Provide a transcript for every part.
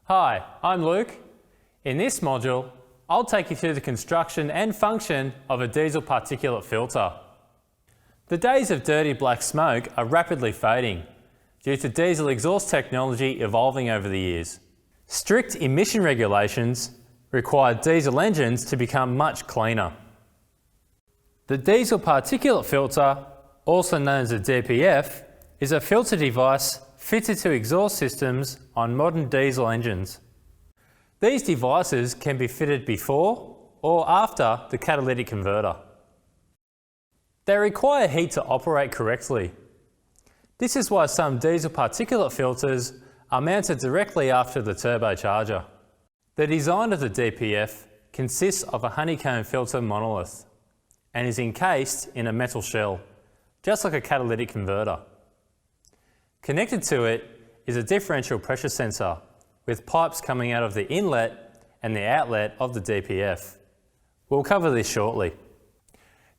Hi, I'm Luke. In this module, I'll take you through the construction and function of a diesel particulate filter. The days of dirty black smoke are rapidly fading due to diesel exhaust technology evolving over the years. Strict emission regulations require diesel engines to become much cleaner. The diesel particulate filter, also known as a DPF, is a filter device fitted to exhaust systems on modern diesel engines. These devices can be fitted before or after the catalytic converter. They require heat to operate correctly. This is why some diesel particulate filters are mounted directly after the turbocharger. The design of the DPF consists of a honeycomb filter monolith and is encased in a metal shell, just like a catalytic converter. Connected to it is a differential pressure sensor with pipes coming out of the inlet and the outlet of the DPF. We'll cover this shortly.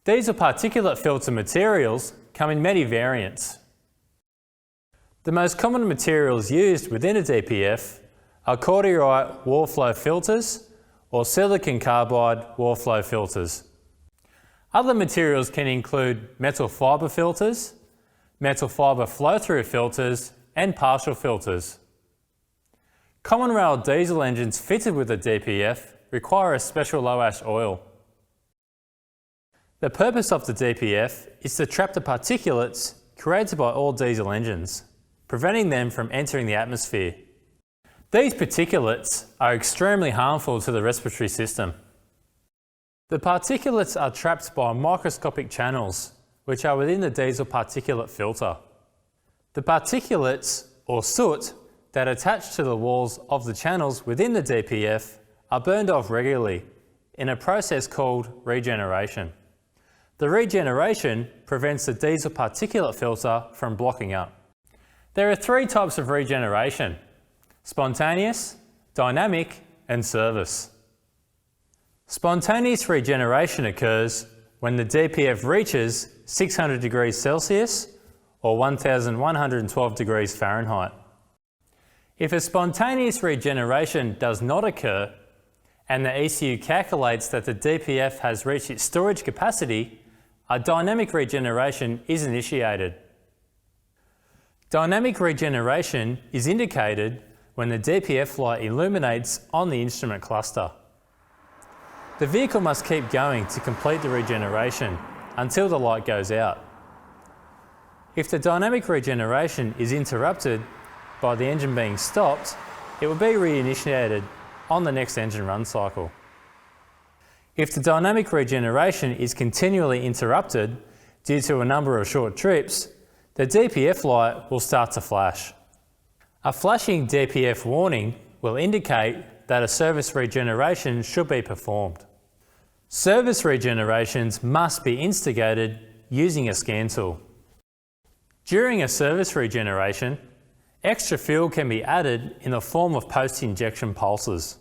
Diesel particulate filter materials come in many variants. The most common materials used within a DPF are cordierite wall flow filters or silicon carbide wall flow filters. Other materials can include metal fibre filters, metal fibre flow-through filters and partial filters. Common rail diesel engines fitted with a DPF require a special low ash oil. The purpose of the DPF is to trap the particulates created by all diesel engines, preventing them from entering the atmosphere. These particulates are extremely harmful to the respiratory system. The particulates are trapped by microscopic channels which are within the diesel particulate filter. The particulates, or soot, that attach to the walls of the channels within the DPF are burned off regularly in a process called regeneration. The regeneration prevents the diesel particulate filter from blocking up. There are three types of regeneration: spontaneous, dynamic and service. Spontaneous regeneration occurs when the DPF reaches 600 degrees Celsius or 1112 degrees Fahrenheit. If a spontaneous regeneration does not occur and the ECU calculates that the DPF has reached its storage capacity, a dynamic regeneration is initiated. Dynamic regeneration is indicated when the DPF light illuminates on the instrument cluster. The vehicle must keep going to complete the regeneration until the light goes out. If the dynamic regeneration is interrupted by the engine being stopped, it will be reinitiated on the next engine run cycle. If the dynamic regeneration is continually interrupted due to a number of short trips, the DPF light will start to flash. A flashing DPF warning will indicate that a service regeneration should be performed. Service regenerations must be instigated using a scan tool. During a service regeneration, extra fuel can be added in the form of post-injection pulses.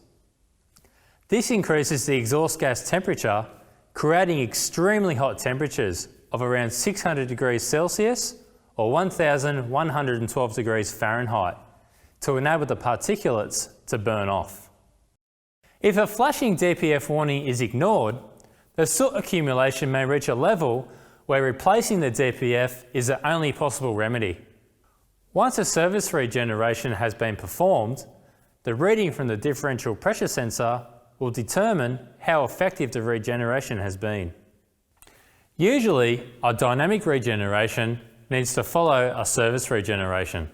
This increases the exhaust gas temperature, creating extremely hot temperatures of around 600 degrees Celsius or 1112 degrees Fahrenheit to enable the particulates to burn off. If a flashing DPF warning is ignored, the soot accumulation may reach a level where replacing the DPF is the only possible remedy. Once a service regeneration has been performed, the reading from the differential pressure sensor will determine how effective the regeneration has been. Usually, a dynamic regeneration needs to follow a service regeneration.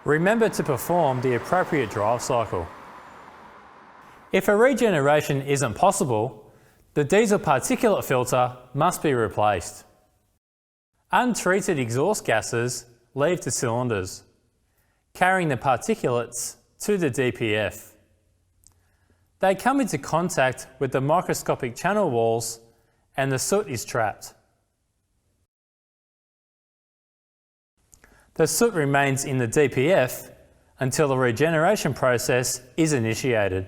Remember to perform the appropriate drive cycle. If a regeneration isn't possible, the diesel particulate filter must be replaced. Untreated exhaust gases leave the cylinders, carrying the particulates to the DPF. They come into contact with the microscopic channel walls and the soot is trapped. The soot remains in the DPF until the regeneration process is initiated.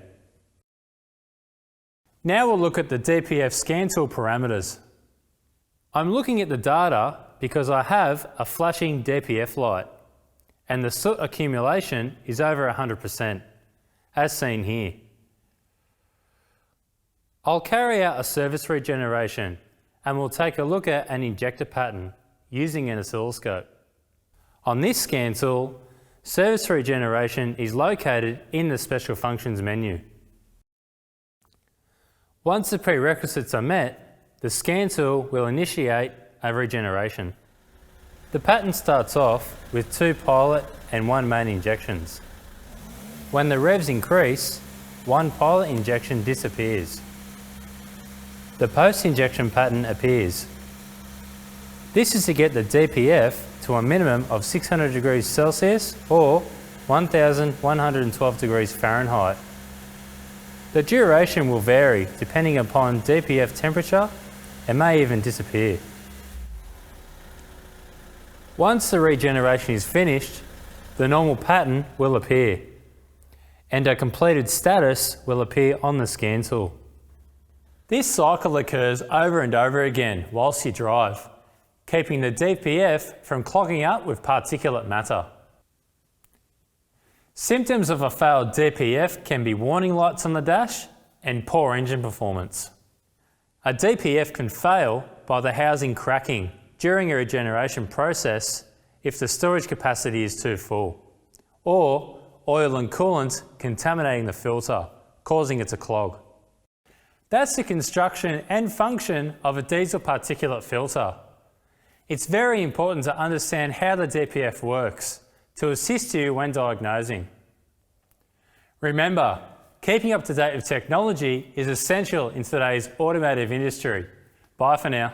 Now we'll look at the DPF scan tool parameters. I'm looking at the data because I have a flashing DPF light and the soot accumulation is over 100%. as seen here. I'll carry out a surface regeneration and we'll take a look at an injector pattern using an oscilloscope. On this scan tool, surface regeneration is located in the Special Functions menu. Once the prerequisites are met, the scan tool will initiate a regeneration. The pattern starts off with 2 pilot and 1 main injections. When the revs increase, 1 pilot injection disappears. The post-injection pattern appears. This is to get the DPF to a minimum of 600 degrees Celsius or 1112 degrees Fahrenheit. The duration will vary depending upon DPF temperature and may even disappear. Once the regeneration is finished, the normal pattern will appear and a completed status will appear on the scan tool. This cycle occurs over and over again whilst you drive, keeping the DPF from clogging up with particulate matter. Symptoms of a failed DPF can be warning lights on the dash and poor engine performance. A DPF can fail by the housing cracking during a regeneration process if the storage capacity is too full, or oil and coolant contaminating the filter, causing it to clog. That's the construction and function of a diesel particulate filter. It's very important to understand how the DPF works to assist you when diagnosing. Remember, keeping up to date with technology is essential in today's automotive industry. Bye for now.